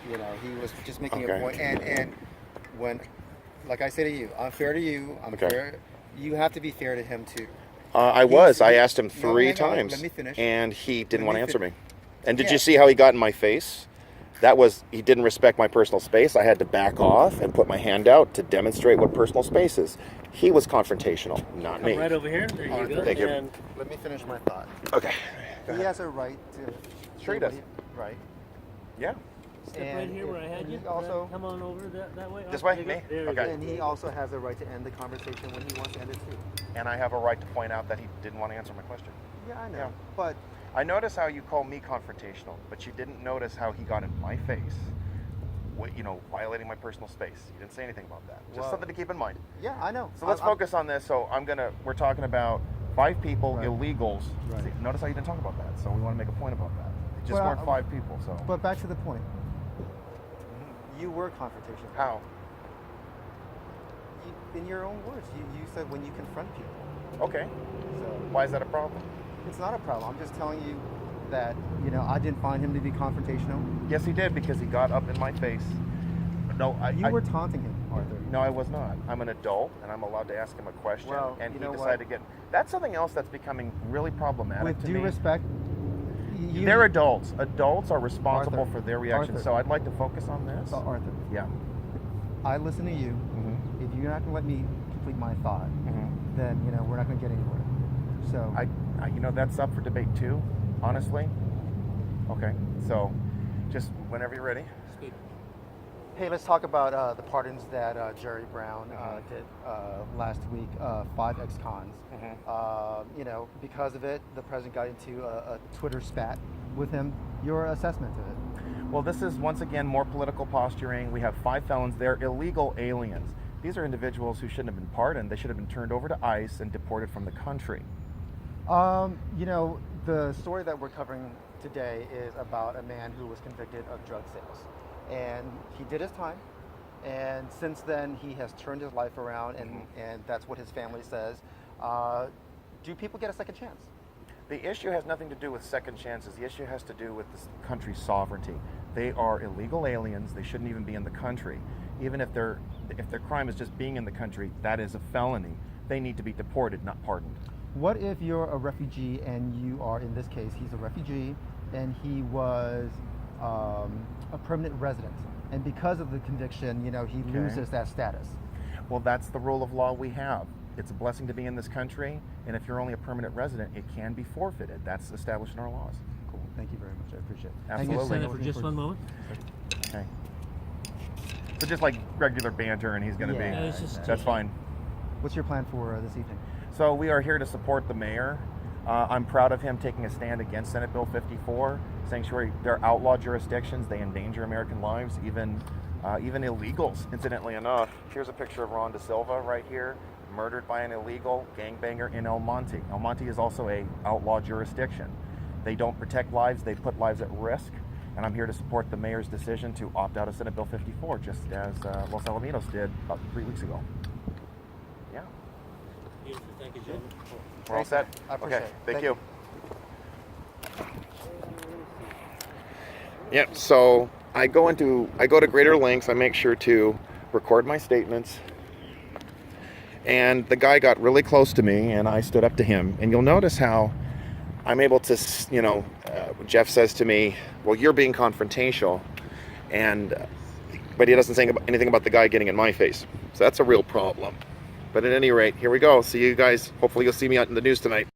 You know, he was just making a Okay. point. And when, like I say to you, I'm fair to you. I'm Okay. fair. You have to be fair to him too. I He's- was. I he- asked him no, three hang on, times, let me finish. and he didn't Let want me to answer fin- me. And did Yeah. you see how he got in my face? That was, he didn't respect my personal space. I had to back off and put my hand out to demonstrate what personal space is. He was confrontational, not Come me. right over here. There you go. Thank you. And Let me finish my thought. Okay. He has a right to. Sure he say what does. Right. Yeah. step right And here where I had and you. he also- And come on over that way. This Oh, way? there you go. Me? There you Okay. go. And he also has a right to end the conversation when he wants to end it too. And I have a right to point out that he didn't want to answer my question. Yeah, I know. Yeah. But I notice how you call me confrontational, but you didn't notice how he got in my face, violating my personal space. You didn't say anything about that. Just Well- something to keep in mind. yeah, I know. So let's I'm- focus on this. So we're talking about 5 people, Right. illegals. Right. See, notice how you didn't talk about that. So we want to make a point about that. It just Well, weren't 5 people. So But back to the point. You were confrontational. how? In your own words, you said when you confront people. Okay. So Why is that a problem? it's not a problem. I'm just telling you that I didn't find him to be confrontational. Yes, he did because he got up in my face. No, You were taunting him, Arthur. No, I was not. I'm an adult, and I'm allowed to ask him a question. Well, and you he know decided what? to get. That's something else that's becoming really problematic With to due me. respect, They're adults. Adults are responsible Arthur, for their reactions. Arthur. So I'd like to focus on this. Arthur, Yeah. I listen to you. Mm-hmm. If you're not going to let me complete my thought, Mm-hmm. then we're not going to get anywhere. So I, that's up for debate too, honestly. Okay. So, just whenever you're ready. Speak. hey, let's talk about the pardons that Jerry Brown Mhm. did last week. 5 ex-cons. Mhm. Because of it, the president got into a Twitter spat with him. Your assessment of it? Well, this is once again more political posturing. We have 5 felons. They're illegal aliens. These are individuals who shouldn't have been pardoned. They should have been turned over to ICE and deported from the country. The story that we're covering today is about a man who was convicted of drug sales. And he did his time. And since then, he has turned his life around, and that's what his family says. Do people get a second chance? The issue has nothing to do with second chances. The issue has to do with this country's sovereignty. They are illegal aliens. They shouldn't even be in the country. Even if their crime is just being in the country, that is a felony. They need to be deported, not pardoned. What if you're a refugee and you are, in this case, he's a refugee and he was a permanent resident, and because of the conviction, he Okay. loses that status? Well, that's the rule of law we have. It's a blessing to be in this country, and if you're only a permanent resident, it can be forfeited. That's established in our laws. Cool. Thank you very much. I appreciate it. Absolutely. Just stand up for just one moment. Okay. So just like regular banter, and he's going to Yeah, it's just- be. That's fine. What's your plan for this evening? So we are here to support the mayor. I'm proud of him taking a stand against Senate Bill 54, saying sure they're outlaw jurisdictions. They endanger American lives, even illegals. Incidentally enough, here's a picture of Ron DeSilva right here, murdered by an illegal gangbanger in El Monte. El Monte is also a outlaw jurisdiction. They don't protect lives; they put lives at risk. And I'm here to support the mayor's decision to opt out of Senate Bill 54, just as Los Alamitos did about 3 weeks ago. Yeah. Beautiful. Thank you, gentlemen. We're all set? I appreciate Okay, it. thank Thank you. Yep, so I go to greater lengths. I make sure to record my statements. And the guy got really close to me, and I stood up to him. And you'll notice how I'm able to, Jeff says to me, well, you're being confrontational. But he doesn't say anything about the guy getting in my face. So that's a real problem. But at any rate, here we go. See you guys. Hopefully you'll see me out in the news tonight.